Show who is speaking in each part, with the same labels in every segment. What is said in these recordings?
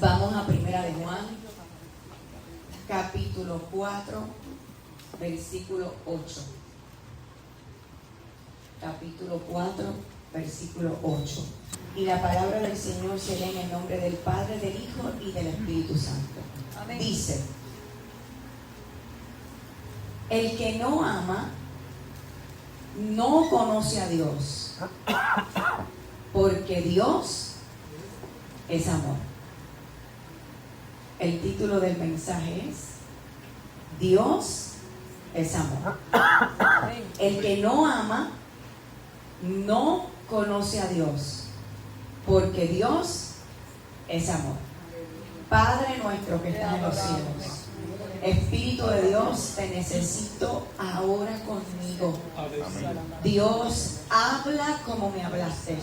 Speaker 1: Vamos a Primera de Juan, capítulo 4, versículo 8. Capítulo 4, versículo 8. Y la palabra del Señor se lee en el nombre del Padre, del Hijo y del Espíritu Santo. Amén. Dice: el que no ama no conoce a Dios, porque Dios es amor. El título del mensaje es: Dios es amor. El que no ama no conoce a Dios, porque Dios es amor. Padre nuestro que estás en los cielos, Espíritu de Dios, te necesito ahora conmigo. Dios, habla como me hablaste.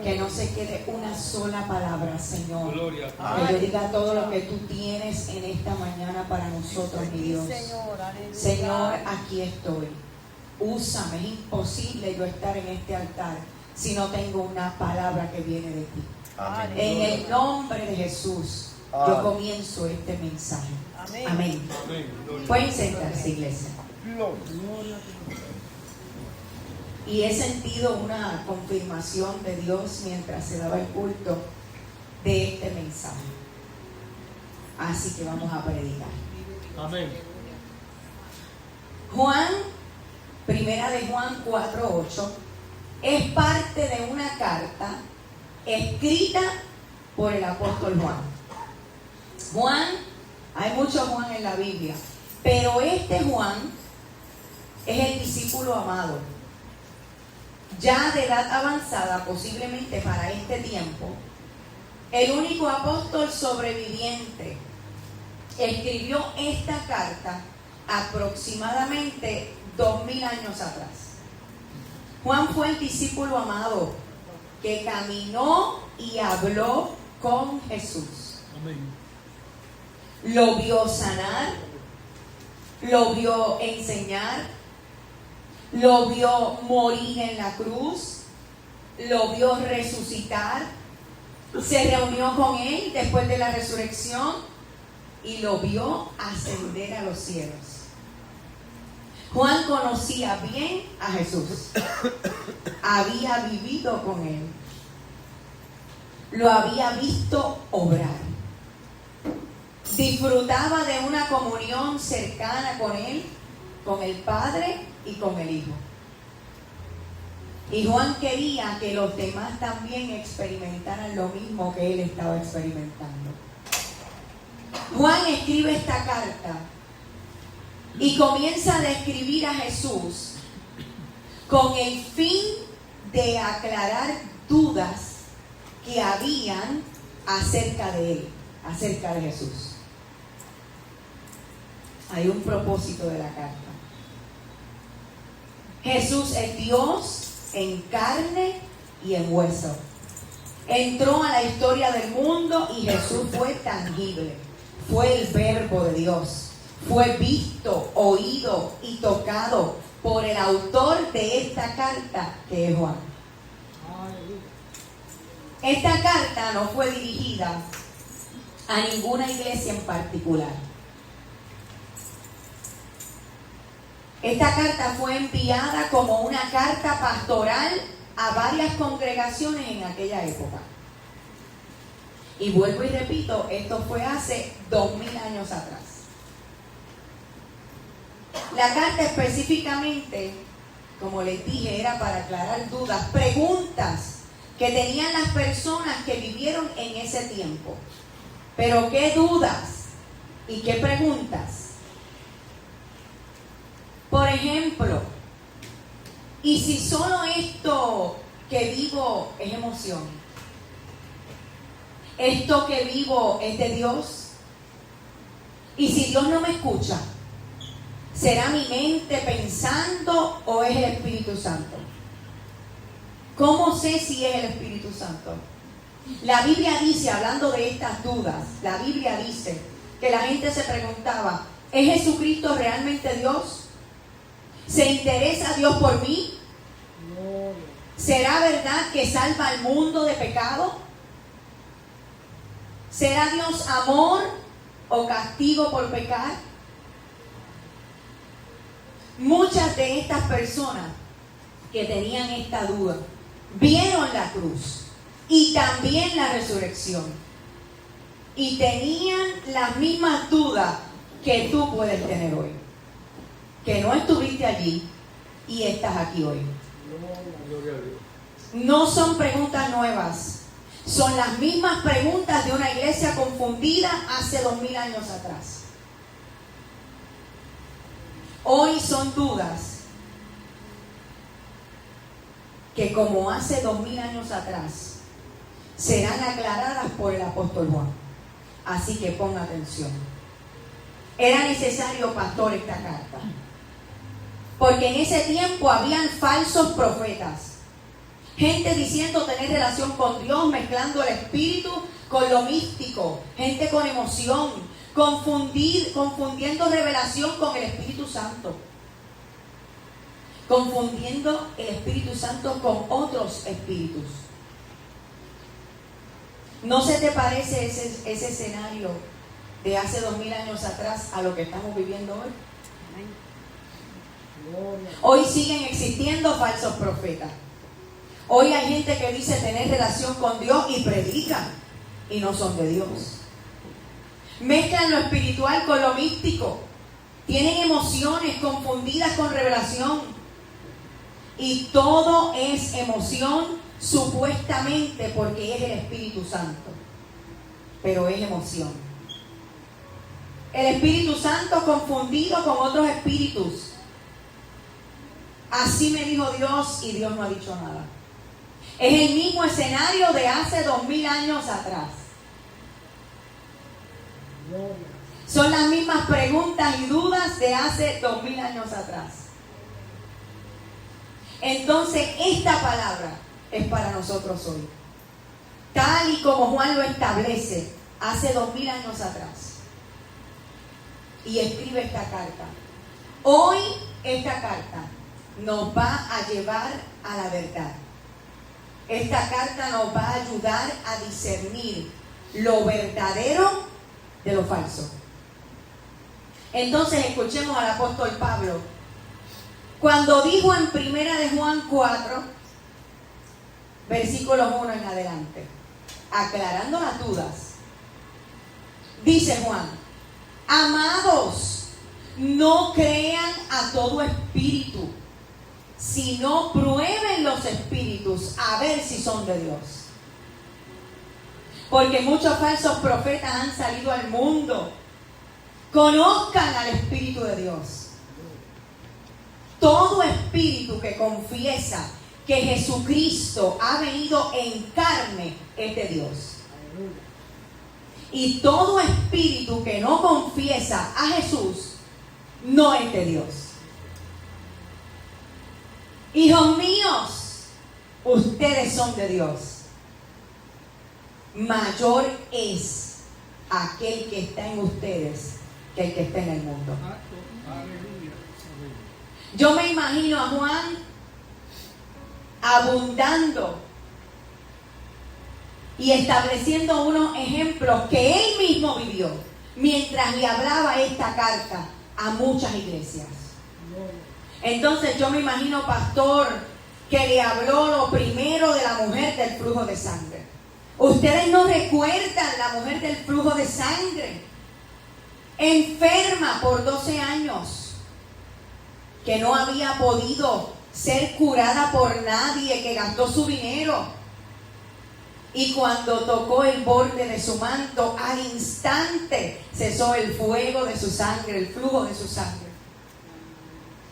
Speaker 1: Que no se quede una sola palabra, Señor. Que yo diga todo lo que tú tienes en esta mañana para nosotros, mi Dios. Señor, aquí estoy. Úsame. Es imposible yo estar en este altar si no tengo una palabra que viene de ti. En el nombre de Jesús, yo comienzo este mensaje. Amén. Pueden sentarse, iglesia. Y he sentido una confirmación de Dios mientras se daba el culto de este mensaje. Así que vamos a predicar.
Speaker 2: Amén.
Speaker 1: Juan, Primera de Juan 4:8, es parte de una carta escrita por el apóstol Juan. Juan, hay muchos Juan en la Biblia, pero este Juan es el discípulo amado. Ya de edad avanzada, posiblemente para este tiempo, el único apóstol sobreviviente, escribió esta carta aproximadamente 2000 años atrás. Juan fue el discípulo amado que caminó y habló con Jesús.
Speaker 2: Amén.
Speaker 1: Lo vio sanar, lo vio enseñar, lo vio morir en la cruz, lo vio resucitar, se reunió con él después de la resurrección y lo vio ascender a los cielos. Juan conocía bien a Jesús, había vivido con él, lo había visto obrar, disfrutaba de una comunión cercana con él, con el Padre y con el Hijo. Y Juan quería que los demás también experimentaran lo mismo que él estaba experimentando. Juan escribe esta carta y comienza a describir a Jesús con el fin de aclarar dudas que habían acerca de él, acerca de Jesús. Hay un propósito de la carta. Jesús es Dios en carne y en hueso. Entró a la historia del mundo y Jesús fue tangible. Fue el verbo de Dios. Fue visto, oído y tocado por el autor de esta carta, que es Juan. Esta carta no fue dirigida a ninguna iglesia en particular. Esta carta fue enviada como una carta pastoral a varias congregaciones en aquella época. Y vuelvo y repito, esto fue hace 2000 años atrás. La carta específicamente, como les dije, era para aclarar dudas, preguntas que tenían las personas que vivieron en ese tiempo. Pero ¿qué dudas y qué preguntas? Por ejemplo, ¿y si solo esto que vivo es emoción? ¿Esto que vivo es de Dios? ¿Y si Dios no me escucha? ¿Será mi mente pensando o es el Espíritu Santo? ¿Cómo sé si es el Espíritu Santo? La Biblia dice, hablando de estas dudas, la Biblia dice que la gente se preguntaba, ¿es Jesucristo realmente Dios? ¿Se interesa Dios por mí? ¿Será verdad que salva al mundo de pecado? ¿Será Dios amor o castigo por pecar? Muchas de estas personas que tenían esta duda vieron la cruz y también la resurrección y tenían las mismas dudas que tú puedes tener hoy, que no estuviste allí y estás aquí hoy. No son preguntas nuevas, son las mismas preguntas de una iglesia confundida hace 2000 años atrás. Hoy son dudas que, como hace 2000 años atrás, serán aclaradas por el apóstol Juan. Así que ponga atención. Era necesario, pastor, esta carta, porque en ese tiempo habían falsos profetas, gente diciendo tener relación con Dios, mezclando el espíritu con lo místico, gente con emoción, confundiendo revelación con el Espíritu Santo, confundiendo el Espíritu Santo con otros espíritus. ¿No se te parece ese escenario de hace 2000 años atrás a lo que estamos viviendo hoy? Hoy siguen existiendo falsos profetas. Hoy hay gente que dice tener relación con Dios y predican y no son de Dios. Mezclan lo espiritual con lo místico. Tienen emociones confundidas con revelación. Y todo es emoción, supuestamente porque es el Espíritu Santo. Pero es emoción. El Espíritu Santo confundido con otros espíritus. Así me dijo Dios y Dios no ha dicho nada. Es el mismo escenario de hace 2000 años atrás. Son las mismas preguntas y dudas de hace 2000 años atrás. Entonces, esta palabra es para nosotros hoy. Tal y como Juan lo establece hace 2000 años atrás. Y escribe esta carta. Hoy, esta carta nos va a llevar a la verdad. Esta carta nos va a ayudar a discernir lo verdadero de lo falso. Entonces escuchemos al apóstol Pablo cuando dijo en 1 de Juan 4 versículos 1 en adelante, aclarando las dudas. Dice Juan: amados, no crean a todo espíritu, sino prueben los espíritus a ver si son de Dios. Porque muchos falsos profetas han salido al mundo. Conozcan al Espíritu de Dios. Todo espíritu que confiesa que Jesucristo ha venido en carne es de Dios. Y todo espíritu que no confiesa a Jesús no es de Dios. Hijos míos, ustedes son de Dios. Mayor es aquel que está en ustedes que el que está en el mundo. Yo me imagino a Juan abundando y estableciendo unos ejemplos que él mismo vivió mientras le hablaba esta carta a muchas iglesias. Entonces yo me imagino, pastor, que le habló lo primero de la mujer del flujo de sangre. Ustedes no recuerdan la mujer del flujo de sangre, enferma por 12 años, que no había podido ser curada por nadie, que gastó su dinero. Y cuando tocó el borde de su manto, al instante cesó el fuego de su sangre, el flujo de su sangre.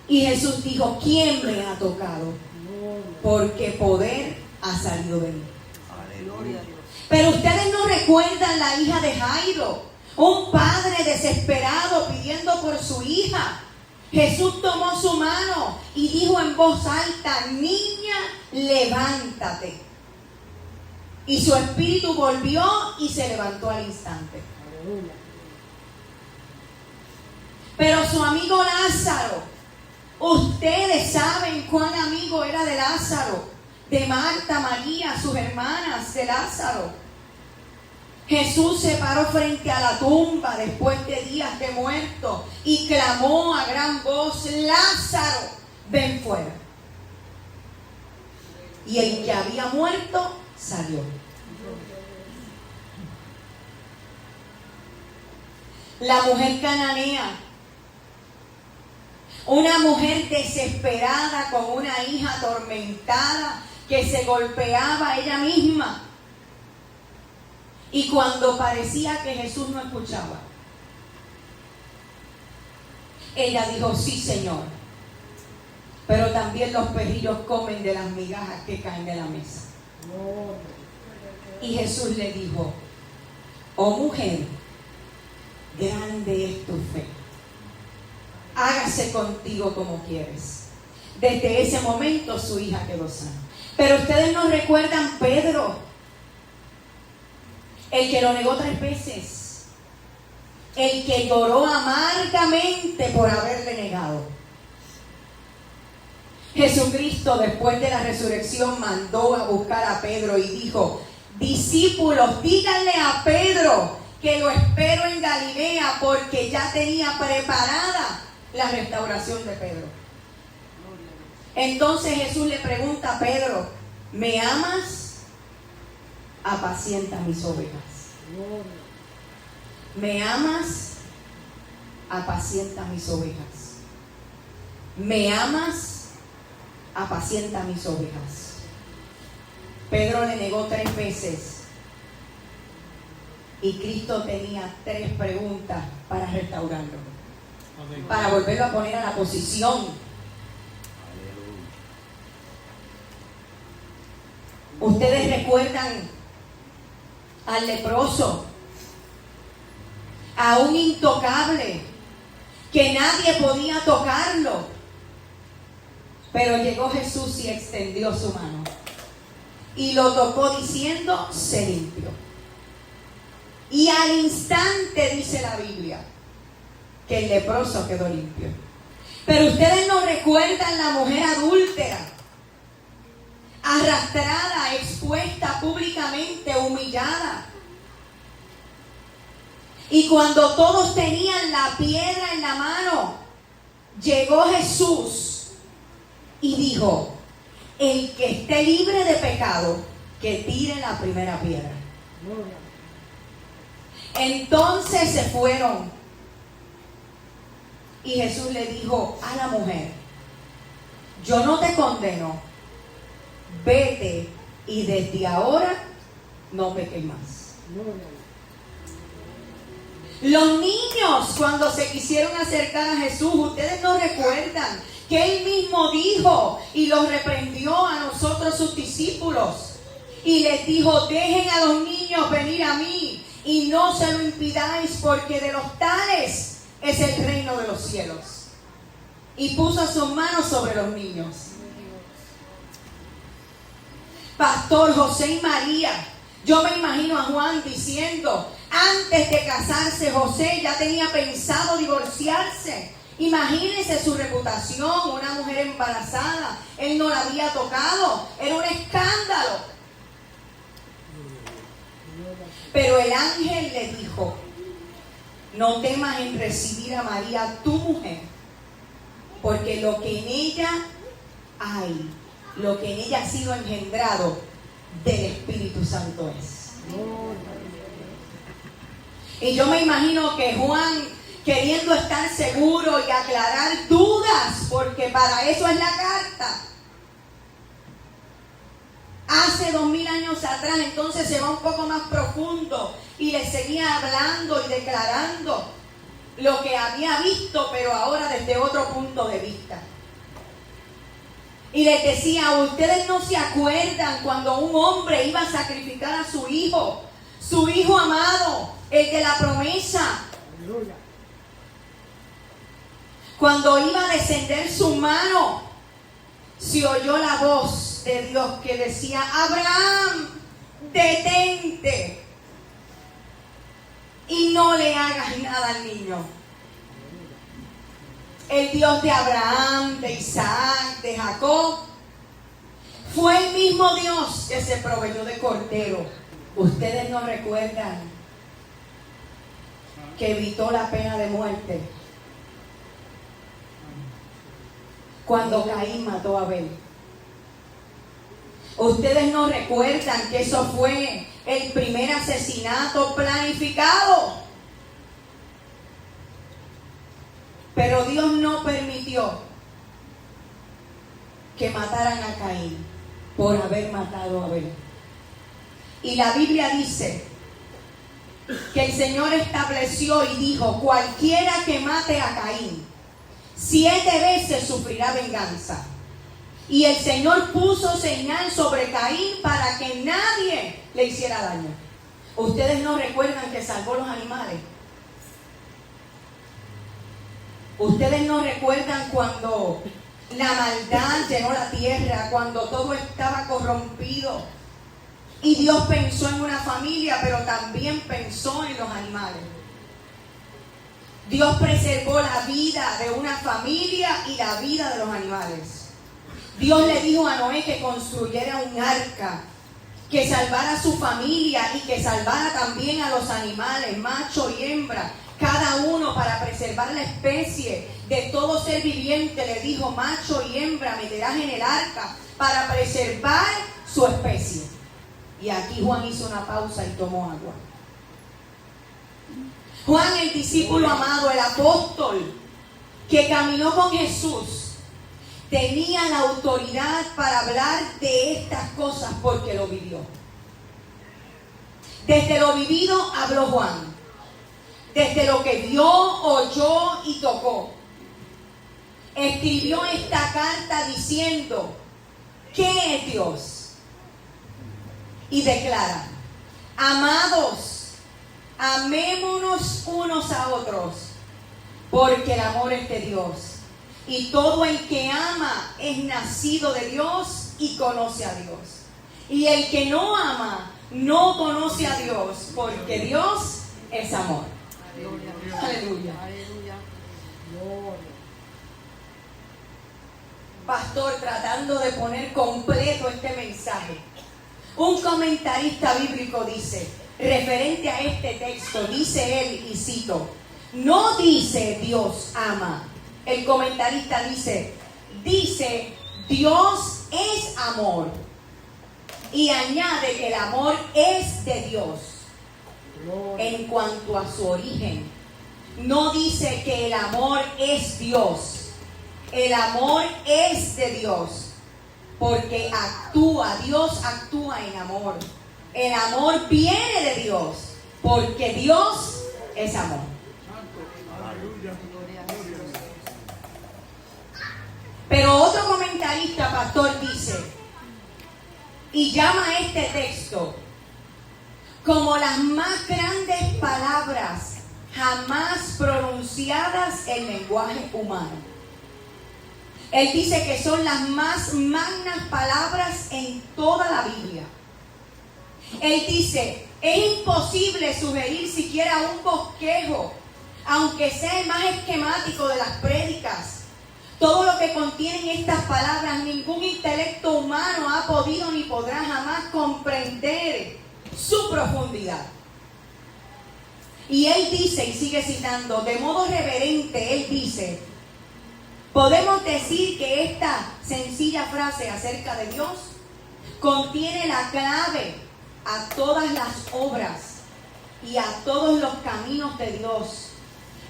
Speaker 1: Y Jesús dijo: ¿quién me ha tocado? Porque poder ha salido de mí. Pero ustedes no recuerdan la hija de Jairo, un padre desesperado pidiendo por su hija. Jesús tomó su mano y dijo en voz alta: niña, levántate. Y su espíritu volvió y se levantó al instante. Pero su amigo Lázaro, ustedes saben cuán amigo era de Lázaro, de Marta, María, sus hermanas, de Lázaro. Jesús se paró frente a la tumba después de días de muerto y clamó a gran voz: Lázaro, ven fuera. Y el que había muerto salió. La mujer cananea, una mujer desesperada con una hija atormentada que se golpeaba ella misma. Y cuando parecía que Jesús no escuchaba, ella dijo: sí, Señor, pero también los perrillos comen de las migajas que caen de la mesa. Y Jesús le dijo: oh mujer, grande es tu fe, hágase contigo como quieres. Desde ese momento su hija quedó sana. Pero ustedes no recuerdan Pedro, el que lo negó 3 veces, el que lloró amargamente por haberle negado. Jesucristo, después de la resurrección, mandó a buscar a Pedro y dijo: discípulos, díganle a Pedro que lo espero en Galilea, porque ya tenía preparada la restauración de Pedro. Entonces Jesús le pregunta a Pedro: ¿me amas? Apacienta mis ovejas. ¿Me amas? Apacienta mis ovejas. ¿Me amas? Apacienta mis ovejas. Pedro le negó 3 veces. Y Cristo tenía 3 preguntas para restaurarlo. Para volverlo a poner a la posición. Ustedes recuerdan al leproso, a un intocable, que nadie podía tocarlo. Pero llegó Jesús y extendió su mano y lo tocó diciendo: se limpió. Y al instante, dice la Biblia, que el leproso quedó limpio. Pero ustedes no recuerdan la mujer adúltera, arrastrada, expuesta públicamente, humillada. Y cuando todos tenían la piedra en la mano, llegó Jesús y dijo: el que esté libre de pecado, que tire la primera piedra. Entonces se fueron. Y Jesús le dijo a la mujer: yo no te condeno, vete y desde ahora no peques más. Los niños, cuando se quisieron acercar a Jesús, ustedes no recuerdan que Él mismo dijo y los reprendió a nosotros, sus discípulos, y les dijo: dejen a los niños venir a mí y no se lo impidáis, porque de los tales es el reino de los cielos. Y puso sus manos sobre los niños. Pastor José y María, yo me imagino a Juan diciendo: antes de casarse José ya tenía pensado divorciarse. Imagínense su reputación, una mujer embarazada, él no la había tocado, era un escándalo. Pero el ángel le dijo: no temas en recibir a María, tu mujer, porque lo que en ella hay, lo que en ella ha sido engendrado, del Espíritu Santo es. Y yo me imagino que Juan, queriendo estar seguro y aclarar dudas, porque para eso es la carta, hace 2000 años atrás, entonces se va un poco más profundo y le seguía hablando y declarando lo que había visto, pero ahora desde otro punto de vista. Y les decía: ustedes no se acuerdan cuando un hombre iba a sacrificar a su hijo amado, el de la promesa. Cuando iba a descender su mano, se oyó la voz de Dios que decía: Abraham, detente y no le hagas nada al niño. El Dios de Abraham, de Isaac, de Jacob, fue el mismo Dios que se proveyó de cordero. Ustedes no recuerdan que evitó la pena de muerte cuando Caín mató a Abel. Ustedes no recuerdan que eso fue el primer asesinato planificado. Pero Dios no permitió que mataran a Caín por haber matado a Abel. Y la Biblia dice que el Señor estableció y dijo: cualquiera que mate a Caín 7 veces sufrirá venganza. Y el Señor puso señal sobre Caín para que nadie le hiciera daño. ¿Ustedes no recuerdan que salvó los animales? ¿Ustedes no recuerdan cuando la maldad llenó la tierra, cuando todo estaba corrompido? Y Dios pensó en una familia, pero también pensó en los animales. Dios preservó la vida de una familia y la vida de los animales. Dios le dijo a Noé que construyera un arca, que salvara a su familia y que salvara también a los animales, macho y hembra, cada uno, para preservar la especie de todo ser viviente. Le dijo: macho y hembra meterás en el arca para preservar su especie. Y aquí Juan hizo una pausa y tomó agua. Juan, el discípulo amado, el apóstol que caminó con Jesús, tenía la autoridad para hablar de estas cosas porque lo vivió. Desde lo vivido habló Juan. Desde lo que vio, oyó y tocó. Escribió esta carta diciendo: ¿qué es Dios? Y declara: amados, amémonos unos a otros, porque el amor es de Dios. Y todo el que ama es nacido de Dios y conoce a Dios. Y el que no ama no conoce a Dios, porque Dios es amor. Aleluya. Aleluya. Pastor, tratando de poner completo este mensaje, un comentarista bíblico dice, referente a este texto, dice él, y cito: no dice Dios ama. El comentarista dice Dios es amor. Y añade que el amor es de Dios. En cuanto a su origen, no dice que el amor es Dios. El amor es de Dios, porque Dios actúa en amor. El amor viene de Dios, porque Dios es amor. Pero otro comentarista, pastor, dice, y llama a este texto como las más grandes palabras jamás pronunciadas en lenguaje humano. Él dice que son las más magnas palabras en toda la Biblia. Él dice, es imposible sugerir siquiera un bosquejo, aunque sea el más esquemático de las prédicas. Todo lo que contienen estas palabras, ningún intelecto humano ha podido ni podrá jamás comprender su profundidad. Y él dice, y sigue citando, de modo reverente, él dice, podemos decir que esta sencilla frase acerca de Dios contiene la clave a todas las obras y a todos los caminos de Dios,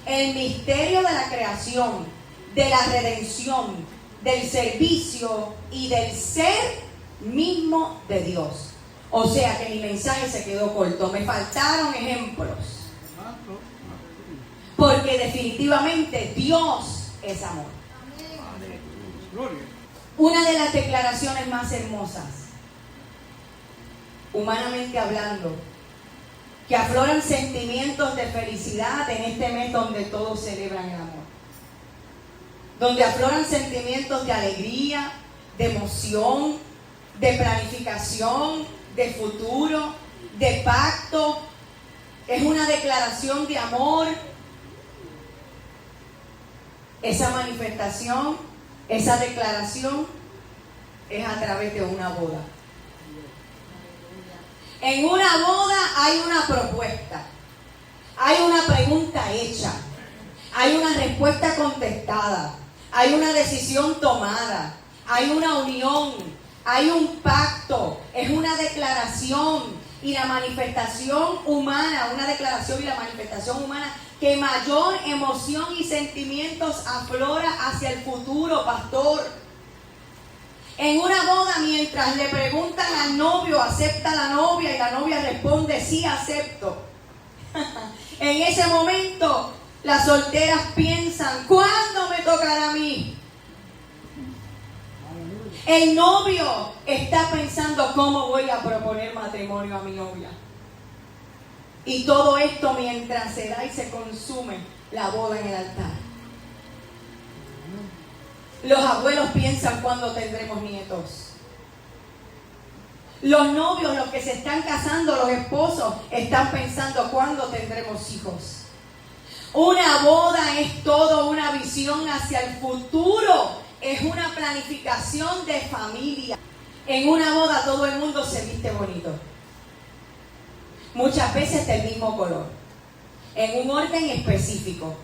Speaker 1: el misterio de la creación, de la redención, del servicio y del ser mismo de Dios. O sea que mi mensaje se quedó corto, me faltaron ejemplos, porque definitivamente Dios es amor. Una de las declaraciones más hermosas, humanamente hablando, que afloran sentimientos de felicidad en este mes donde todos celebran el amor, donde afloran sentimientos de alegría, de emoción, de planificación, de futuro, de pacto. Es una declaración de amor. Esa manifestación, esa declaración es a través de una boda. En una boda hay una propuesta. Hay una una pregunta hecha, hay una respuesta contestada, hay una decisión tomada, hay una unión, hay un pacto, es una declaración y la manifestación humana, una declaración y la manifestación humana que mayor emoción y sentimientos aflora hacia el futuro, pastor. En una boda, mientras le preguntan al novio, ¿acepta la novia? Y la novia responde, sí, acepto. En ese momento, las solteras piensan, ¿cuándo me tocará a mí? El novio está pensando, ¿cómo voy a proponer matrimonio a mi novia? Y todo esto mientras se da y se consume la boda en el altar. Los abuelos piensan cuándo tendremos nietos. Los novios, los que se están casando, los esposos, están pensando cuándo tendremos hijos. Una boda es todo una visión hacia el futuro. Es una planificación de familia. En una boda todo el mundo se viste bonito. Muchas veces del mismo color. En un orden específico.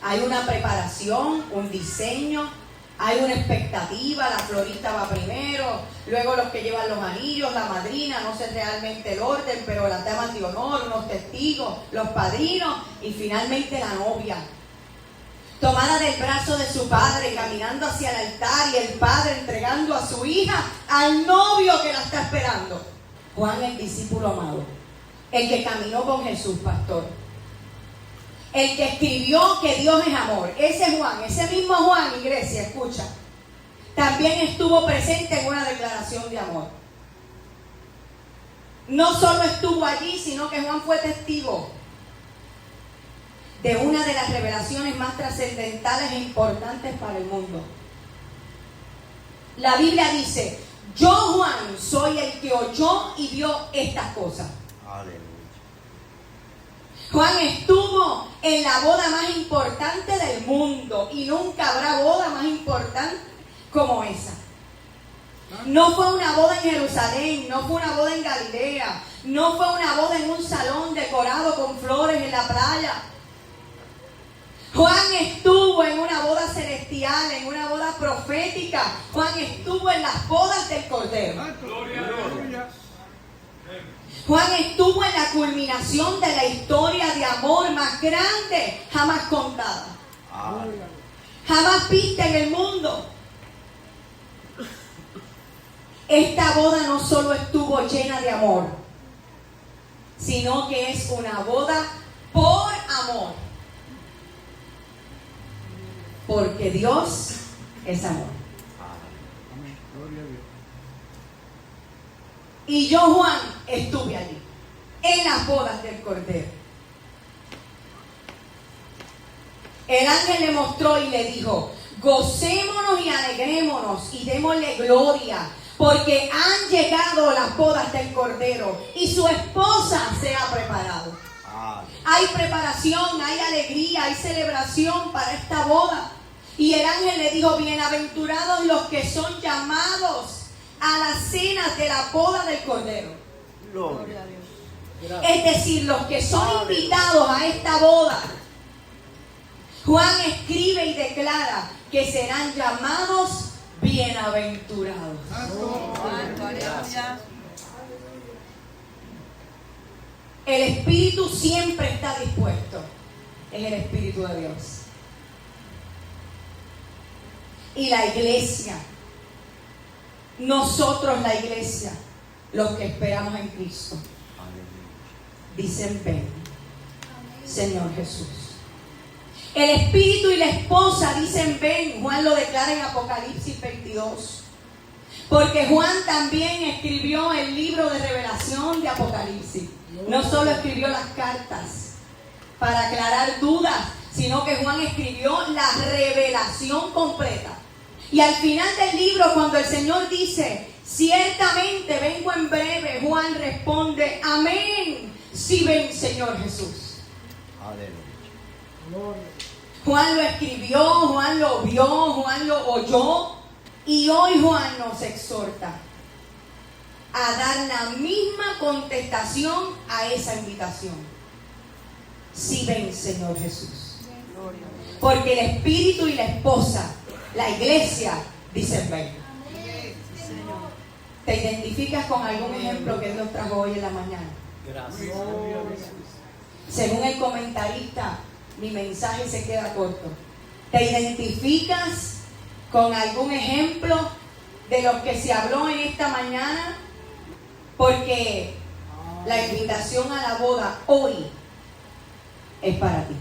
Speaker 1: Hay una preparación, un diseño, hay una expectativa, la florista va primero, luego los que llevan los anillos, la madrina, no sé realmente el orden, pero las damas de honor, unos testigos, los padrinos y finalmente la novia. Tomada del brazo de su padre, caminando hacia el altar y el padre entregando a su hija al novio que la está esperando. Juan, el discípulo amado, el que caminó con Jesús, pastor. El que escribió que Dios es amor. Ese Juan, ese mismo Juan, iglesia, escucha, también estuvo presente en una declaración de amor. No solo estuvo allí, sino que Juan fue testigo de una de las revelaciones más trascendentales e importantes para el mundo. La Biblia dice, yo Juan soy el que oyó y vio estas cosas. Aleluya. Juan estuvo en la boda más importante del mundo y nunca habrá boda más importante como esa. No fue una boda en Jerusalén, no fue una boda en Galilea, no fue una boda en un salón decorado con flores en la playa. Juan estuvo en una boda celestial, en una boda profética. Juan estuvo en las bodas del Cordero. Juan estuvo en la culminación de la historia de amor más grande jamás contada. Jamás vista en el mundo. Esta boda no solo estuvo llena de amor, sino que es una boda por amor. Porque Dios es amor. Y yo, Juan, estuve allí, en las bodas del Cordero. El ángel le mostró y le dijo, gocémonos y alegrémonos y démosle gloria, porque han llegado las bodas del Cordero y su esposa se ha preparado. Hay preparación, hay alegría, hay celebración para esta boda. Y el ángel le dijo, bienaventurados los que son llamados a las cenas de la boda del Cordero. Gloria a Dios. Es decir, los que son invitados a esta boda. Juan escribe y declara que serán llamados bienaventurados. El Espíritu siempre está dispuesto. Es el Espíritu de Dios. Y la iglesia, nosotros la iglesia, los que esperamos en Cristo, dicen ven, Señor Jesús. El Espíritu y la esposa dicen ven. Juan lo declara en Apocalipsis 22. Porque Juan también escribió el libro de revelación de Apocalipsis. No solo escribió las cartas para aclarar dudas, sino que Juan escribió la revelación completa. Y al final del libro, cuando el Señor dice, ciertamente vengo en breve, Juan responde, amén, sí ven, Señor Jesús. Aleluya. Juan lo escribió, Juan lo vio, Juan lo oyó, y hoy Juan nos exhorta a dar la misma contestación a esa invitación. Sí, ven, Señor Jesús. Porque el espíritu y la esposa, la iglesia, dicen ven. ¿Te identificas con algún ejemplo que Dios trajo hoy en la mañana?
Speaker 2: Gracias.
Speaker 1: Según el comentarista, mi mensaje se queda corto. ¿Te identificas con algún ejemplo de los que se habló en esta mañana? Porque la invitación a la boda hoy es para ti.